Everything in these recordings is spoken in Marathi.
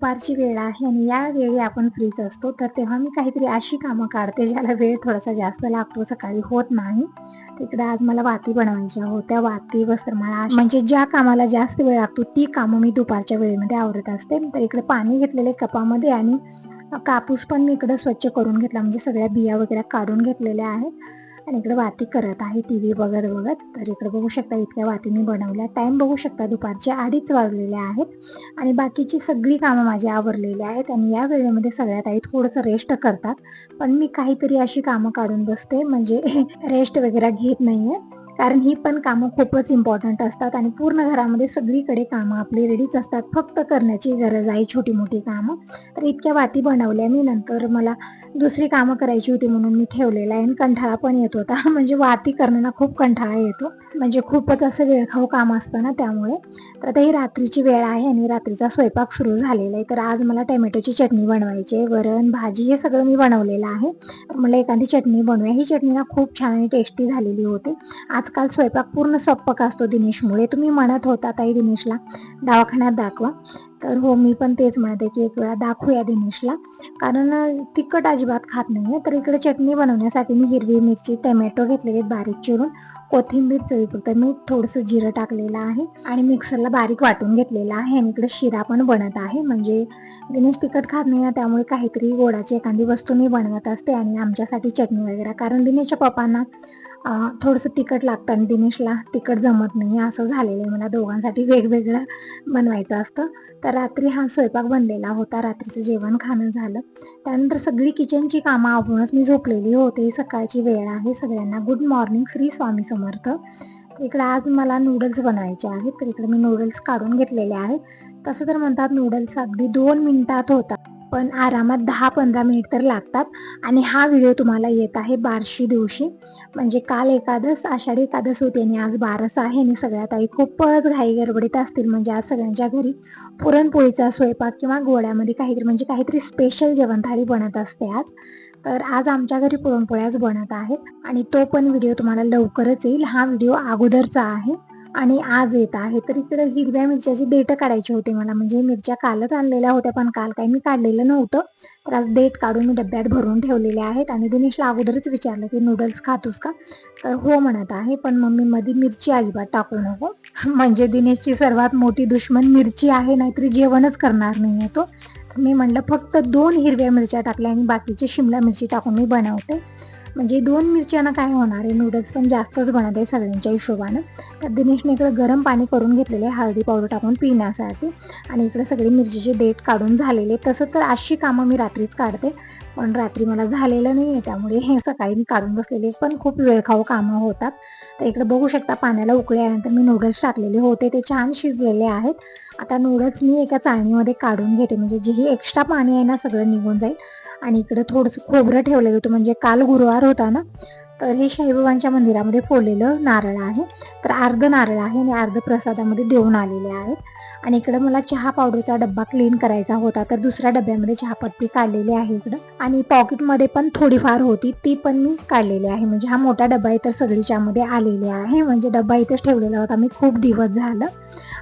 दुपारची वेळ आहे आणि या वेळी आपण फ्रीच असतो, तर तेव्हा मी काहीतरी अशी कामं काढते ज्याला वेळ थोडासा जास्त लागतो, सकाळी होत नाही. तिकडे आज मला वाती बनवायच्या होत्या. वाती, वस्त्रमाळा म्हणजे ज्या कामाला जास्त वेळ लागतो ती कामं मी दुपारच्या वेळेमध्ये आवरत असते. तर इकडे पाणी घेतलेले कपामध्ये आणि कापूस पण मी इकडे स्वच्छ करून घेतला, म्हणजे सगळ्या बिया वगैरे काढून घेतलेल्या आहेत. आणि इकडे वाती करत आहे टीव्ही बघत बघत. तर इकडे बघू शकता इतक्या वाती मी बनवल्या. टाइम बघू शकता दुपारचे 2:30 वाजलेले आहेत आणि बाकीची सगळी कामं माझी आवरलेली आहेत. आणि या वेळेमध्ये सगळ्यात आई थोडंसं रेस्ट करतात, पण मी काहीतरी अशी कामं काढून बसते, म्हणजे रेस्ट वगैरे घेत नाहीये, कारण ही पण कामं खूपच इम्पॉर्टंट असतात आणि पूर्ण घरामध्ये सगळीकडे कामं आपली रेडीच असतात, फक्त करण्याची गरज आहे छोटी मोठी कामं. तर इतक्या वाती बनवल्या मी. नंतर मला दुसरी कामं करायची होती म्हणून मी ठेवलेलं आहे आणि कंटाळा पण येत होता. म्हणजे वाती करण्याला खूप कंटाळा येतो, म्हणजे खूपच असं वेळखाऊ काम असतं ना, त्यामुळे. तर आता ही रात्रीची वेळ आहे आणि रात्रीचा स्वयंपाक सुरू झालेला आहे. तर आज मला टोमॅटोची चटणी बनवायची आहे. वरण, भाजी हे सगळं मी बनवलेलं आहे. तर मला एखादी चटणी बनवूया. ही चटणी ना खूप छान आणि टेस्टी झालेली होती. आजकाल स्वयंपाक पूर्ण सप्पक असतो दिनेशमुळे. तुम्ही म्हणत होता ताई दिनेशला दवाखान्यात दाखवा, तर हो, मी पण तेच म्हणते की एक वेळा दाखवूया दिनेशला, कारण तिखट अजिबात खात नाही. तर इकडे चटणी बनवण्यासाठी मी हिरवी मिरची, टोमॅटो घेतलेले बारीक चिरून, कोथिंबीर चवीपुरतं मीठ, थोडंसं जिरं टाकलेलं आहे आणि मिक्सरला बारीक वाटून घेतलेलं आहे. आणि इकडे शिरा पण बनत आहे, म्हणजे दिनेश तिखट खात नाही ना, त्यामुळे काहीतरी गोडाची एखादी वस्तू मी बनवत असते आणि आमच्यासाठी चटणी वगैरे, कारण दिनेशच्या पप्पांना थोडंसं तिखट लागतं आणि दिनेशला तिखट जमत नाही, असं झालेलं आहे. मला दोघांसाठी वेगवेगळं बनवायचं असतं. तर रात्री हा स्वयंपाक बनलेला होता, रात्रीचं जेवण खाणं झालं. त्यानंतर सगळी किचनची कामं आवरूनच मी झोपलेली होते. सकाळची वेळ आहे. सगळ्यांना गुड मॉर्निंग, श्री स्वामी समर्थ. तर इकडे आज मला नूडल्स बनवायचे आहेत, तर इकडे मी नूडल्स काढून घेतलेले आहेत. तसं तर म्हणतात नूडल्स अगदी 2 मिनिटात होतात, पण आरामात 10-15 मिनिट तर लागतात. आणि हा व्हिडिओ तुम्हाला येत आहे बार्शी दिवशी, म्हणजे काल एकादस, आषाढी एकादस होती आणि आज बारस आहे. आणि सगळ्यात आई खूपच घाई गडबडीत असतील, म्हणजे आज सगळ्यांच्या घरी पुरणपोळीचा स्वयंपाक किंवा गोड्यामध्ये काहीतरी, म्हणजे काहीतरी स्पेशल जेवणथाळी बनत असते आज. तर आज आमच्या घरी पुरणपोळ्याच बनत आहेत आणि तो पण व्हिडिओ तुम्हाला लवकरच येईल. हा व्हिडिओ अगोदरचा आहे आणि आज येत आहे. तर इकडे हिरव्या मिरच्याची देठं काढायची होती मला, म्हणजे मिरच्या कालच आणलेल्या होत्या, पण काल काही मी काढलेलं नव्हतं. तर आज देठ काढून मी डब्यात भरून ठेवलेले आहेत. आणि दिनेशला अगोदरच विचारलं की नूडल्स खातोस का, तर हो म्हणत आहे, पण मम्मी मध्ये मिरची अजिबात टाकू नको. म्हणजे दिनेशची सर्वात मोठी दुश्मन मिरची आहे, नाहीतरी जेवणच करणार नाही तो. मी म्हणलं फक्त 2 हिरव्या मिरच्या टाकल्या आणि बाकीची शिमला मिरची टाकून मी बनवते, म्हणजे 2 मिरच्यानं काय होणार आहे, नूडल्स पण जास्तच बनत आहे सगळ्यांच्या हिशोबानं. तर दिनेशने इकडे गरम पाणी करून घेतलेले हळदी पावडर टाकून पिण्यासाठी. आणि इकडे सगळी मिरचीचे देठ काढून झालेले. तसं तर अशी कामं मी रात्रीच काढते, पण रात्री मला झालेलं नाही आहे, त्यामुळे हे सकाळी मी काढून बसलेले, पण खूप वेळखाऊ कामं होतात. तर इकडे बघू शकता पाण्याला उकळी आल्यानंतर मी नूडल्स टाकलेले होते, ते छान शिजलेले आहेत. आता नूडल्स मी एका चाळणीमध्ये काढून घेते, म्हणजे जे एक्स्ट्रा पाणी आहे ना सगळं निघून जाईल. आणि इकडे थोडंसं खोबरं ठेवलेलं होतं, म्हणजे काल गुरुवार होता ना, तर हे साईबाबांच्या मंदिरामध्ये फोडलेलं नारळ आहे. तर अर्ध नारळ आहे आणि अर्ध प्रसादामध्ये देऊन आलेले आहेत. आणि इकडं मला चहा पावडरचा डब्बा क्लीन करायचा होता, तर दुसऱ्या डब्यामध्ये चहापत्ती काढलेली आहे इकडं. आणि पॉकेटमध्ये पण थोडीफार होती, ती पण मी काढलेली आहे. म्हणजे हा मोठा डब्बा आहे तर सगळी चहामध्ये आलेली आहे, म्हणजे डब्बा इथेच ठेवलेला होता मी खूप दिवस झालं.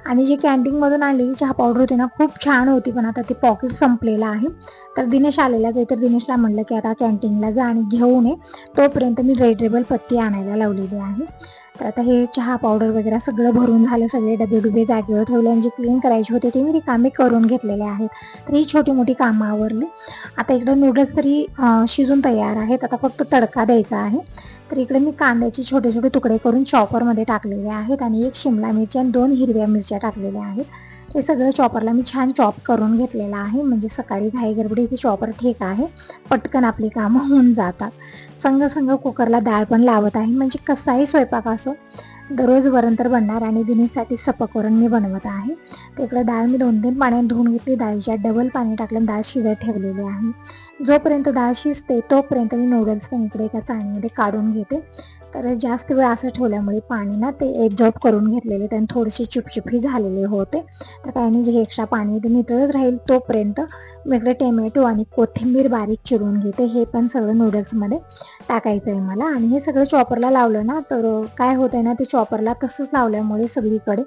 आणि जी कॅन्टीनमधून आणलेली चहा पावडर होती ना, खूप छान होती, पण आता ते पॉकेट संपलेलं आहे. तर दिनेश आलेलाच आहे, तर दिनेशला म्हणलं की आता कॅन्टीनला जा आणि घेऊन ये, तोपर्यंत मी रेड लेबल पत्ती आणायला लावलेली आहे. तर आता हे चहा पावडर वगैरे सगळं भरून झालं, सगळे डबे जागेवर ठेवले आणि जे क्लीन करायचे होते ते मी रिकामे करून घेतलेले आहेत. तर ही छोटी मोठी कामं आवरली. आता इकडं नूडल्स तरी शिजून तयार आहेत, आता फक्त तडका द्यायचा आहे. तर इकडे मी कांद्याचे छोटे छोटे तुकडे करून चॉपरमध्ये टाकलेले आहेत आणि 1 शिमला मिरची आणि 2 हिरव्या मिरच्या टाकलेल्या आहेत. ते सगळं चॉपरला मी छान चॉप करून घेतलेलं आहे, म्हणजे सकाळी घाई गडबडी इथे चॉपर ठीक आहे, पटकन आपली कामं होऊन जातात. संग संग कुकरला डाळ पण लावत आहे, म्हणजे कसाही स्वयंपाक असो दररोज वरण तर बनणार आणि दिनेशसाठी सपक वरण मी बनवत आहे. तर इकडे डाळ मी 2-3 पाण्यात धुवून घेतली, डाळीच्या डबल पाणी टाकलं, डाळ शिजत ठेवलेली आहे. जोपर्यंत डाळ शिजते तोपर्यंत मी नूडल्स पण इकडे एका चाळणीमध्ये काढून घेते. तर जास्त वेळ असं ठेवल्यामुळे पाणी ना ते एब्झॉर्ब करून घेतलेले, त्याने थोडेसे चिपचिपी झालेले होते. तर काही नाही, जे एक्स्ट्रा पाणी ते नितळत राहील तोपर्यंत मी इकडे टोमॅटो आणि कोथिंबीर बारीक चिरून घेते, हे पण सगळं नूडल्समध्ये. टाकायचं आहे मला. आणि हे सगळं चॉपरला लावलं ना तर काय होत आहे ना, ते चॉपरला तसंच लावल्यामुळे सगळीकडे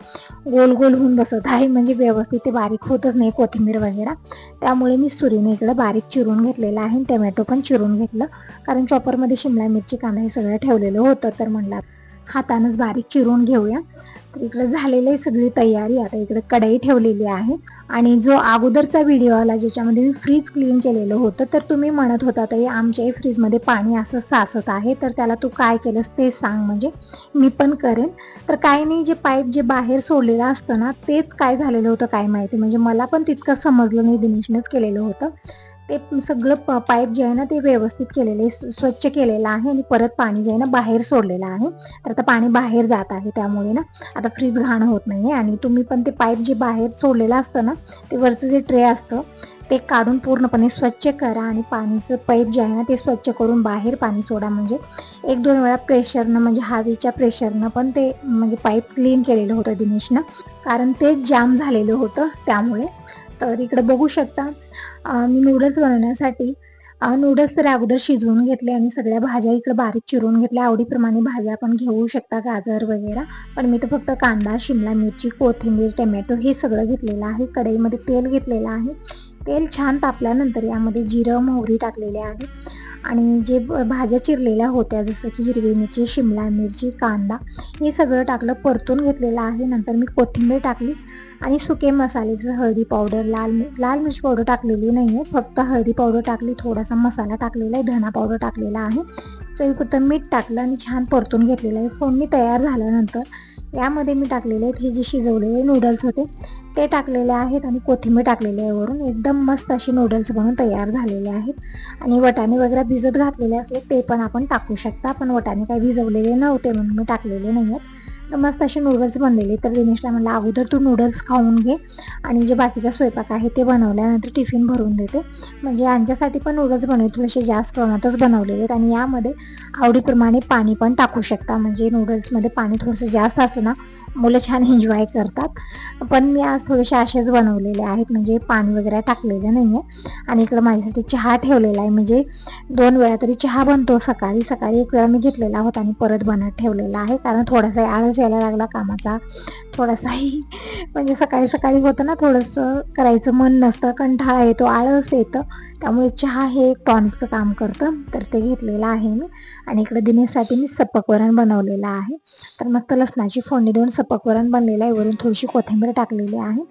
गोल गोल होऊन बसत आहे, म्हणजे व्यवस्थित ते बारीक होतच नाही कोथिंबीर वगैरे. त्यामुळे मी सुरीने इकडं बारीक चिरून घेतलेलं आहे. टमॅटो पण चिरून घेतलं, कारण चॉपरमध्ये शिमला मिरची, कांदा हे सगळं ठेवलेलं होतं, तर म्हणलं हातानंच बारीक चिरून घेऊया. तर इकडे झालेली आहे सगळी तयारी. आता इकडे कढई ठेवलेली आहे. आणि जो अगोदरचा व्हिडिओ आला ज्याच्यामध्ये मी फ्रीज क्लीन केलेलं होतं, तर तुम्ही म्हणत होता ताई आमच्याही फ्रीजमध्ये पाणी असं साचत आहे, तर त्याला तू काय केलंस ते सांग, म्हणजे मी पण करेन. तर काही नाही, जे पाईप जे बाहेर सोडलेलं असतं ना, तेच काय झालेलं होतं काय माहिती, म्हणजे मला पण तितकं समजलं नाही, दिनेशनेच केलेलं होतं. ते सगळं पाईप जे आहे ना ते व्यवस्थित केलेलं आहे, स्वच्छ केलेलं आहे, आणि परत पाणी जे आहे ना बाहेर सोडलेलं आहे. तर आता पाणी बाहेर जात आहे, त्यामुळे ना आता फ्रीज घाण होत नाही. आणि तुम्ही पण ते पाईप जे बाहेर सोडलेलं असतं ना, ते वरचं जे ट्रे असतं ते काढून पूर्णपणे स्वच्छ करा, आणि पाणीचं पाईप जे आहे ना ते स्वच्छ करून बाहेर पाणी सोडा. म्हणजे 1-2 वेळा प्रेशरनं, म्हणजे हवेच्या प्रेशरनं पण ते म्हणजे पाईप क्लीन केलेलं होतं दिनेशनं, कारण ते जाम झालेलं होतं त्यामुळे. तर इकडे बघू शकता मी नूडल्स बनवण्यासाठी नूडल्स तर अगोदर शिजवून घेतले, आणि सगळ्या भाज्या इकडे बारीक चिरून घेतल्या. आवडीप्रमाणे भाज्या आपण घेऊ शकता, गाजर वगैरे, पण मी तर फक्त कांदा, शिमला मिरची, कोथिंबीर, टमॅटो हे सगळं घेतलेलं आहे. कढईमध्ये तेल घेतलेलं आहे. तेल छान तापल्यानंतर यामध्ये जिरं, मोहरी टाकलेले आहे, आणि जे भाज्या चिरलेल्या होत्या जसं की हिरवी मिरची, शिमला मिरची, कांदा हे सगळं टाकलं, परतून घेतलेलं आहे. नंतर मी कोथिंबीर टाकली, आणि सुके मसाले जसं हळदी पावडर, लाल मिरची पावडर टाकलेली नाही आहे, फक्त हळदी पावडर टाकली, थोडासा मसाला टाकलेला आहे, धना पावडर टाकलेला आहे, चवीपुरतं मीठ टाकलं, आणि छान परतून घेतलेलं आहे. फोडणी तयार झाल्यानंतर यामध्ये मी टाकलेले आहेत हे जे शिजवलेले नूडल्स होते ते टाकलेले आहेत, आणि कोथिंबीर टाकलेली आहे वरून. एकदम मस्त असे नूडल्स बनवून तयार झालेले आहेत. आणि वटाणे वगैरे भिजत घातलेले असले ते पण आपण टाकू शकता, पण वटाणे काही भिजवलेले नव्हते म्हणून मी टाकलेले नाही आहेत. तर मस्त असे नूडल्स बनलेले. तर दिनेशला म्हणलं अगोदर तू नूडल्स खाऊन घे, आणि जे बाकीचा स्वयंपाक आहे ते बनवल्यानंतर टिफिन भरून देते. म्हणजे यांच्यासाठी पण नूडल्स बनवले, थोडेसे जास्त प्रमाणातच बनवलेले आहेत. आणि यामध्ये आवडीप्रमाणे पाणी पण टाकू शकता, म्हणजे नूडल्समध्ये पाणी थोडंसं जास्त असतं ना, मुलं छान एन्जॉय करतात. पण मी आज थोडेसे असेच बनवलेले आहेत, म्हणजे पाणी वगैरे टाकलेलं नाही आहे. आणि इकडं माझ्यासाठी चहा ठेवलेला आहे, म्हणजे 2 वेळा तरी चहा बनतो. सकाळी 1 वेळा मी घेतलेला होता, आणि परत बनत ठेवलेला आहे, कारण थोडासा आळस यायला लागला कामाचा, थोडासाही म्हणजे सकाळी सकाळी होतं ना, थोडंसं करायचं मन नसतं, कंटाळा येतो, आळस येतं, त्यामुळे चहा हे एक टॉनिकचं काम करतं. तर ते घेतलेलं आहे मी. आणि इकडे दिनेशसाठी मी सपक वरण बनवलेलं आहे. तर मस्त लसणाची फोडणी देऊन सपक वरण बनलेलं आहे, वरून थोडीशी कोथिंबीर टाकलेली आहे.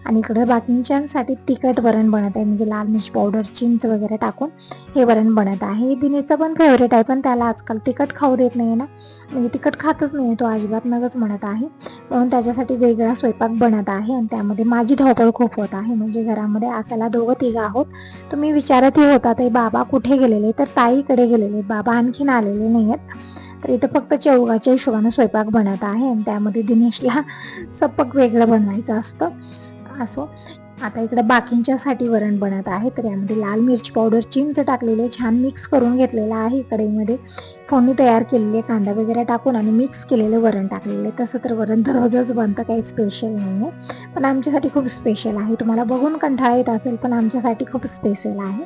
आणि इकडे बाकींच्यासाठी तिखट वरण बनत आहे, म्हणजे लाल मिरची पावडर, चिंच वगैरे टाकून हे वरण बनत आहे. दिनेशचं पण फेवरेट आहे, पण त्याला आजकाल तिखट खाऊ देत नाही ना, म्हणजे तिखट खातच नाही, तो अजिबात नगच म्हणत आहे, म्हणून त्याच्यासाठी वेगळा स्वयंपाक बनत आहे. आणि त्यामध्ये माझी धावपळ खूप होत आहे, म्हणजे घरामध्ये असायला 2-3 आहोत. तुम्ही विचारतही होता ते बाबा कुठे गेलेले, तर ताईकडे गेलेले, बाबा आणखीन आलेले नाही आहेत. तर इथं फक्त चौघाच्या हिशोबाने स्वयंपाक बनत आहे, आणि त्यामध्ये दिनेशला सपक वेगळं बनवायचं असतं. असो, आता इकडे बाकींच्यासाठी वरण बनत आहे. तर यामध्ये लाल मिरची पावडर, चिंच टाकलेले, छान मिक्स करून घेतलेलं आहे. कढईमध्ये फोडणी तयार केलेली आहे कांदा वगैरे टाकून, आणि मिक्स केलेलं वरण टाकलेलं आहे. तसं तर वरण दररोजच बनतं, काही स्पेशल नाही आहे, पण आमच्यासाठी खूप स्पेशल आहे. तुम्हाला बघून कंटाळा येत असेल, पण आमच्यासाठी खूप स्पेशल आहे.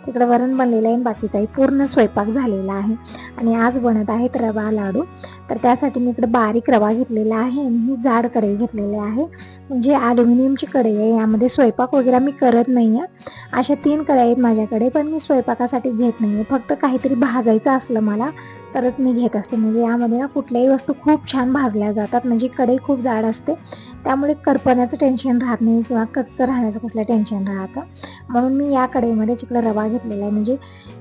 तिकडे वरण बनलेलं आहे, बाकीचाही पूर्ण स्वयंपाक झालेला आहे. आणि आज बनत आहेत रवा लाडू. तर त्यासाठी मी इकडे बारीक रवा घेतलेला आहे, आणि ही जाड कढई घेतलेली आहे, म्हणजे ॲल्युमिनियमची कढई आहे. यामध्ये स्वयंपाक वगैरे मी करत नाही आहे. अशा 3 कढई आहेत माझ्याकडे, पण मी स्वयंपाकासाठी घेत नाही आहे, फक्त काहीतरी भाजायचं असलं मला तरच मी घेत असते. म्हणजे यामध्ये ना कुठल्याही वस्तू खूप छान भाजल्या जातात, म्हणजे कढई खूप जाड असते, त्यामुळे करपण्याचं टेन्शन राहत नाही, किंवा कच्चं राहण्याचं कसलं टेन्शन राहतं. म्हणून मी या कढईमध्ये इकडे रवा घेतलेला आहे. म्हणजे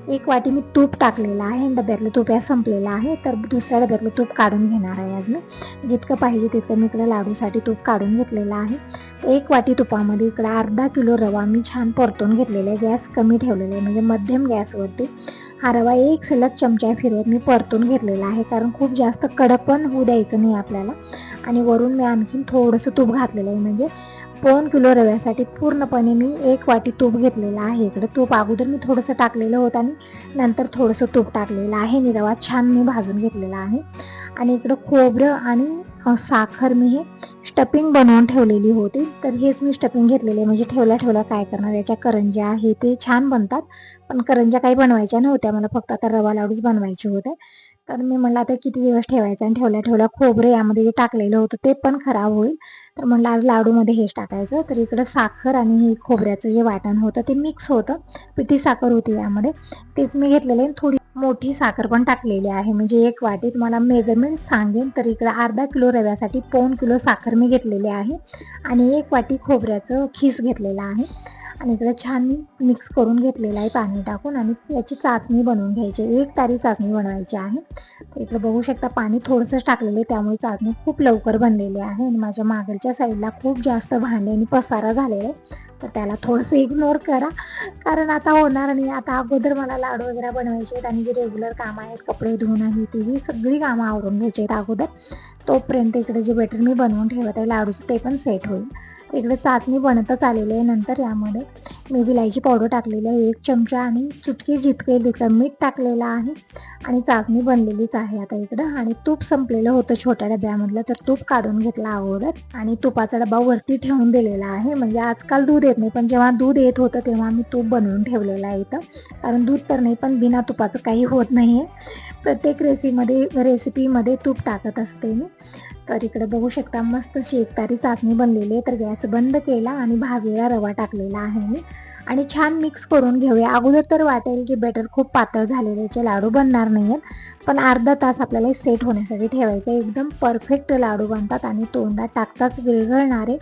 1 वाटी मी तूप टाकलेलं आहे, डब्यातलं तूप या संपलेलं आहे, तर दुसऱ्या डब्यातलं तूप काढून घेणार आहे आज मी. जितकं पाहिजे तितकं मी इकडे लाडूसाठी तूप काढून घेतलेलं आहे. तर 1 वाटी तुपामध्ये इकडे अर्धा किलो रवा मी छान परतून घेतलेला आहे. गॅस कमी ठेवलेला आहे, म्हणजे मध्यम गॅसवरती हा रवा एक सलग चमचा फिरवत मी परतून घेतलेला आहे, कारण खूप जास्त कडक पण होऊ द्यायचं नाही आपल्याला. आणि वरून मी आणखीन थोडंसं तूप घातलेलं आहे, म्हणजे 2 किलो रव्यासाठी पूर्णपणे मी 1 वाटी तूप घेतलेलं आहे. इकडे तूप अगोदर मी थोडंसं टाकलेलं होतं, आणि नंतर थोडंसं तूप टाकलेलं आहे, आणि रवा छान मी भाजून घेतलेला आहे. आणि इकडं खोबरं आणि साखर मी हे स्टफिंग बनवून ठेवलेली होती. तर हेच मी स्टफिंग घेतलेले, म्हणजे ठेवल्या ठेवल्या काय करणार, याच्या करंज्या आहे ते छान बनतात. पण करंज्या काही बनवायच्या नव्हत्या मला, फक्त आता रवा लाडूच बनवायचे होते. तर मी म्हणलं आता किती दिवस ठेवायचं, आणि ठेवल्या ठेवल्या खोबरं यामध्ये जे टाकलेलं होतं ते पण खराब होईल. तर म्हणलं आज लाडूमध्ये हेच टाकायचं. तर इकडं साखर आणि हे खोबऱ्याचं जे वाटण होतं ते मिक्स होतं, पिठी साखर होती यामध्ये, तेच मी घेतलेले. थोडी मोठी साखर पण टाकलेली आहे, म्हणजे एक वाटी तुम्हाला मेजरमेंट सांगेन तर इकडं अर्धा किलो रव्यासाठी 1.5 किलो साखर मी घेतलेली आहे, आणि 1 वाटी खोबऱ्याचं खीस घेतलेला आहे. आणि इकडे छान मिक्स करून घेतलेलं आहे पाणी टाकून, आणि याची चाचणी बनवून घ्यायची, 1 तारी चाचणी बनवायची आहे. तर इकडे बघू शकता पाणी थोडंसंच टाकलेलं आहे, त्यामुळे चाचणी खूप लवकर बनलेली आहे. आणि माझ्या मागच्या साईडला खूप जास्त भांडे आणि पसारा झालेला आहे, तर त्याला थोडंसं इग्नोर करा, कारण आता होणार नाही. आता अगोदर मला लाडू वगैरे बनवायचे आहेत, आणि जे रेग्युलर कामं आहेत, कपडे धुणं ही ती सगळी कामं आवरून घ्यायची आहेत अगोदर. तोपर्यंत इकडे जे बेटर मी बनवून ठेवत आहे लाडूचं ते पण सेट होईल. इकडे चाचणी बनतच आलेली आहे. नंतर यामध्ये मी विलायची पावडर टाकलेली आहे 1 चमचा, आणि चुटकी जितके मीठ टाकलेलं आहे, आणि चाचणी बनलेलीच आहे आता इकडं. आणि तूप संपलेलं होतं छोट्या डब्यामधलं, तर तूप काढून घेतलं अगोदर, आणि तुपाचा डबा वरती ठेवून दिलेला आहे. म्हणजे आजकाल दूध येत नाही, पण जेव्हा दूध येत होतं तेव्हा मी तूप बनवून ठेवलेलं आहे इथं, कारण दूध तर नाही पण बिना तुपाचं काही होत नाही आहे. प्रत्येक रेसिपीमध्ये तूप टाकत असते मी. तर इकडे बघू शकता मस्त अशी 1 तारी चाचणी बनलेली आहे. तर गॅस बंद केला, आणि भाजलेला रवा टाकलेला आहे मी, आणि छान मिक्स करून घेऊया. अगोदर तर वाटेल की बेटर खूप पातळ झालेल्याचे लाडू बनणार नाही आहेत, पण अर्धा तास आपल्याला सेट होण्यासाठी ठेवायचं. एकदम परफेक्ट लाडू बनतात, आणि तोंडात टाकताच विरघळणारे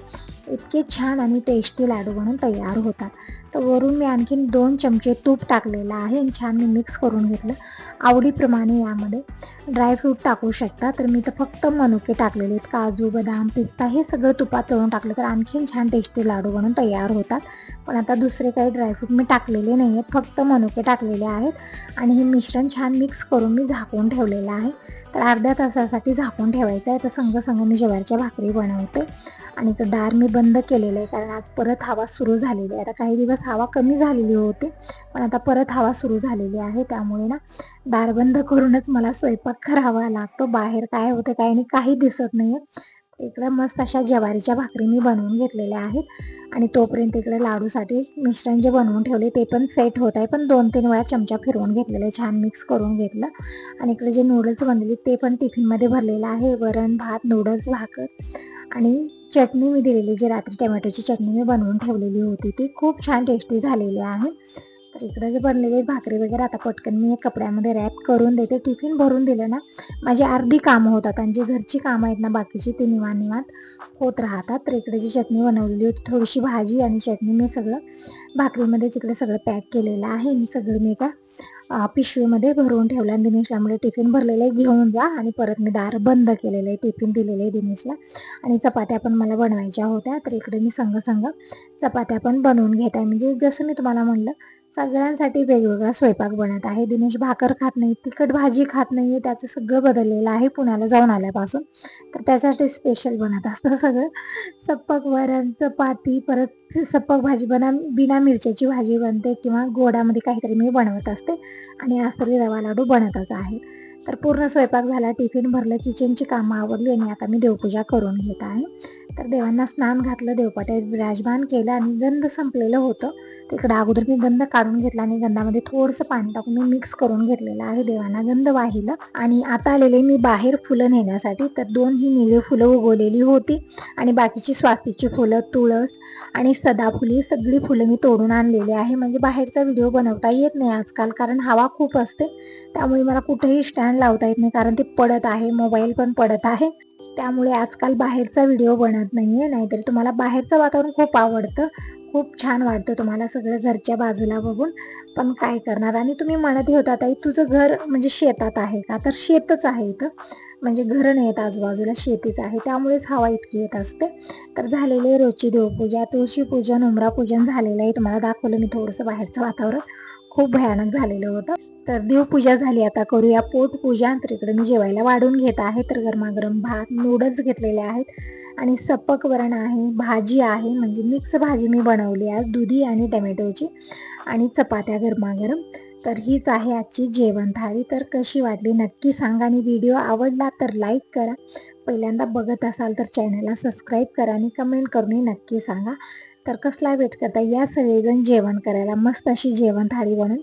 इतके छान आणि टेस्टी लाडू बनून तयार होतात. तर वरून मी आणखीन 2 चमचे तूप टाकलेलं आहे, आणि छान मी मिक्स करून घेतलं. आवडीप्रमाणे यामध्ये ड्रायफ्रूट टाकू शकता. तर मी तर फक्त मनुके टाकलेले आहेत, काजू, बदाम, पिस्ता हे सगळं तुपात तळून टाकलं तर आणखीन छान टेस्टी लाडू बनून तयार होतात. पण आता दुसरे काही ड्रायफ्रूट मी टाकलेले नाही आहेत, फक्त मनुके टाकलेले आहेत. आणि हे मिश्रण छान मिक्स करून मी झाकून ठेवलेलं आहे. तर अर्ध्या तासासाठी झाकून ठेवायचं आहे. तर संग मी ज्वारीच्या भाकरी बनवते, आणि तर दार मी बंद केलेलं आहे, कारण आज परत हवा सुरू झालेली आहे. आता काही दिवस हवा कमी झालेली होती, पण आता परत हवा सुरू झालेली आहे, त्यामुळे ना दार बंद करूनच मला स्वयंपाक करावा लागतो. बाहेर काय होतं काय नाही काही दिसत नाही आहे. इकडे मस्त अशा ज्वारीच्या भाकरी मी बनवून घेतलेल्या आहेत, आणि तोपर्यंत इकडे लाडूसाठी मिश्रण जे बनवून ठेवले ते पण सेट होत आहे. पण 2-3 वेळा चमचा फिरवून घेतलेले, छान मिक्स करून घेतलं. आणि इकडे जे नूडल्स बनलेले ते पण टिफिनमध्ये भरलेलं आहे. वरण, भात, नूडल्स, भाकर, आणि चटणी मी दिलेली, जी रात्री टोमॅटोची चटणी मी बनवून ठेवलेली होती ती खूप छान टेस्टी झालेली आहे. तर इकडे जे बनलेले भाकरी वगैरे आता पटकन मी कपड्यामध्ये रॅप करून देते. टिफिन भरून दिलं ना माझी अर्धी कामं होतात, आणि जी घरची कामं आहेत ना बाकीची ती निवांत होत राहतात. तर इकडे जी चटणी बनवलेली होती, थोडीशी भाजी आणि चटणी, मी सगळं भाकरीमध्येच इकडे सगळं पॅक केलेलं आहे. मी सगळं मी एका पिशवीमध्ये भरून ठेवलं, आणि दिनेशला टिफिन भरलेलं आहे घेऊन जा, आणि परत मी दार बंद केलेलं आहे. टिफिन दिलेलं आहे दिनेशला, आणि चपात्या पण मला बनवायच्या होत्या. तर इकडे मी संग चपात्या पण बनवून घेत आहे. म्हणजे जसं मी तुम्हाला म्हणलं, सगळ्यांसाठी वेगवेगळा स्वयंपाक बनत आहे. दिनेश भाकर खात नाही, तिखट भाजी खात नाही, त्याचं सगळं बदललेलं आहे पुण्याला जाऊन आल्यापासून. तर त्याच्यासाठी स्पेशल बनत असतं सगळं. सप्पक वरण, चपाती, परत सप्पक भाजी बिना मिरच्याची भाजी बनते, किंवा गोडामध्ये काहीतरी मी बनवत असते. आणि आज तरी रवा लाडू बनतच आहे. तर पूर्ण स्वयंपाक झाला, टिफिन भरलं, किचनची कामं आवरली, आणि आता मी देवपूजा करून घेत आहे. तर देवांना स्नान घातलं, देवपाट्यात विराजमान केलं, आणि गंध संपलेलं होतं. तिकडं अगोदर मी गंध काढून घेतला, आणि गंधामध्ये थोडंसं पाणी टाकून मी मिक्स करून घेतलेलं आहे. देवांना गंध वाहिलं, आणि आता आलेले मी बाहेर फुलं नेण्यासाठी. तर 2 ही निळे फुलं उगवलेली होती, आणि बाकीची स्वास्तीची फुलं, तुळस आणि सदाफुली सगळी फुलं मी तोडून आणलेली आहे. म्हणजे बाहेरचा व्हिडिओ बनवता येत नाही आजकाल, कारण हवा खूप असते, त्यामुळे मला कुठेही स्टँड लावता येत नाही, कारण ते पडत आहे, मोबाईल पण पडत आहे. त्यामुळे आजकाल बाहेरचा व्हिडिओ बनत नाहीये. नाहीतर तुम्हाला बाहेरचं वातावरण खूप आवडतं, खूप छान वाटतं तुम्हाला सगळं घरच्या बाजूला बघून. पण काय करणार, आणि तुम्ही म्हणत होता ताई तुझं घर म्हणजे शेतात आहे का, तर शेतच आहे इथं, म्हणजे घर नाही आहेत आजूबाजूला, शेतीच आहे, त्यामुळेच हवा इतकी येत असते. तर झालेली आहे रोजची देवपूजा, तुळशी पूजन, उंबरा पूजन झालेलं आहे. तुम्हाला दाखवलं मी थोडंसं बाहेरचं वातावरण, खूप भयानक झालेलं होतं. तर देवपूजा झाली, आता करूया पोटपूजा. तर इकडे मी जेवायला वाढून घेत आहे. तर गरमागरम भात, नूडल्स घेतलेले आहेत, आणि सपक वरण आहे, भाजी आहे, म्हणजे मिक्स भाजी मी बनवली आहे, दुधी आणि टमॅटोची, आणि चपात्या गरमागरम. तर हीच आहे आजची जेवण थाळी. तर कशी वाटली नक्की सांगा आणि व्हिडिओ आवडला तर लाईक करा. पहिल्यांदा बघत असाल तर चॅनलला सबस्क्राईब करा आणि कमेंट करूनही नक्की सांगा. तर कसला वेट करता, या सगळेजण जेवण करायला. मस्त अशी जेवण थाळी बनून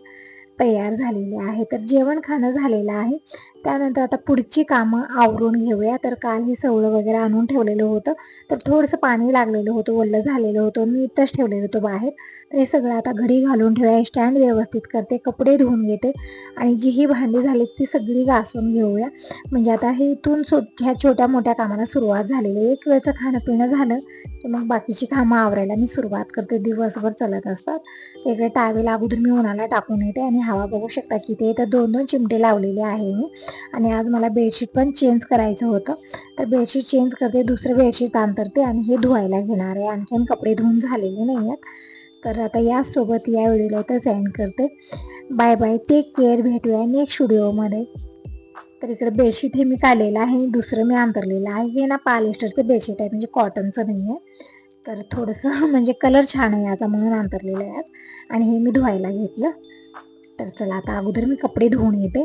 तयार झालेली आहे. तर जेवण खाणं झालेलं आहे. त्यानंतर आता पुढची कामं आवरून घेऊया. तर काल हे सवळं वगैरे आणून ठेवलेलं होतं. तर थोडंसं पाणी लागलेलं होतं, ओलं झालेलं होतं. मी इथंच ठेवलेलं होतं बाहेर. तर हे सगळं आता घडी घालून ठेवूया. स्टँड व्यवस्थित करते, कपडे धुवून घेते आणि जी ही भांडी झाली ती सगळी घासून घेऊया. म्हणजे आता हे इथून ह्या छोट्या मोठ्या कामाला सुरुवात झालेली आहे. एक वेळचं खाणं पिणं झालं की मग बाकीची कामं आवरायला मी सुरुवात करते. दिवसभर चालत असतात. इकडे टावेल अगोदर मी उन्हाला टाकून येते आणि हवा बघू शकता किती आहे. तर 2-2 चिमटे लावलेले आहे मी. आणि आज मला बेडशीट पण चेंज करायचं होतं. तर बेडशीट चेंज करते, दुसरं बेडशीट अंतरते आणि हे धुवायला घेणार आहे. आणखीन कपडे धुवून झालेले नाही आहेत. तर आता यासोबत या व्हिडिओला इथंच एंड करते. Bye bye, take care. भेटूया नेक्स्ट व्हिडिओमध्ये. तर इकडे बेडशीट हे मी काढलेलं आहे, दुसरं मी अंतरलेलं आहे. हे ना पॉलिस्टरचं बेडशीट आहे, म्हणजे कॉटनचं नाही आहे. तर थोडंसं म्हणजे कलर छान आहे याचा म्हणून अंतरलेलं आहे आज. आणि हे मी धुवायला घेतलं. तर चला आता अगोदर मी कपडे धुवून येते.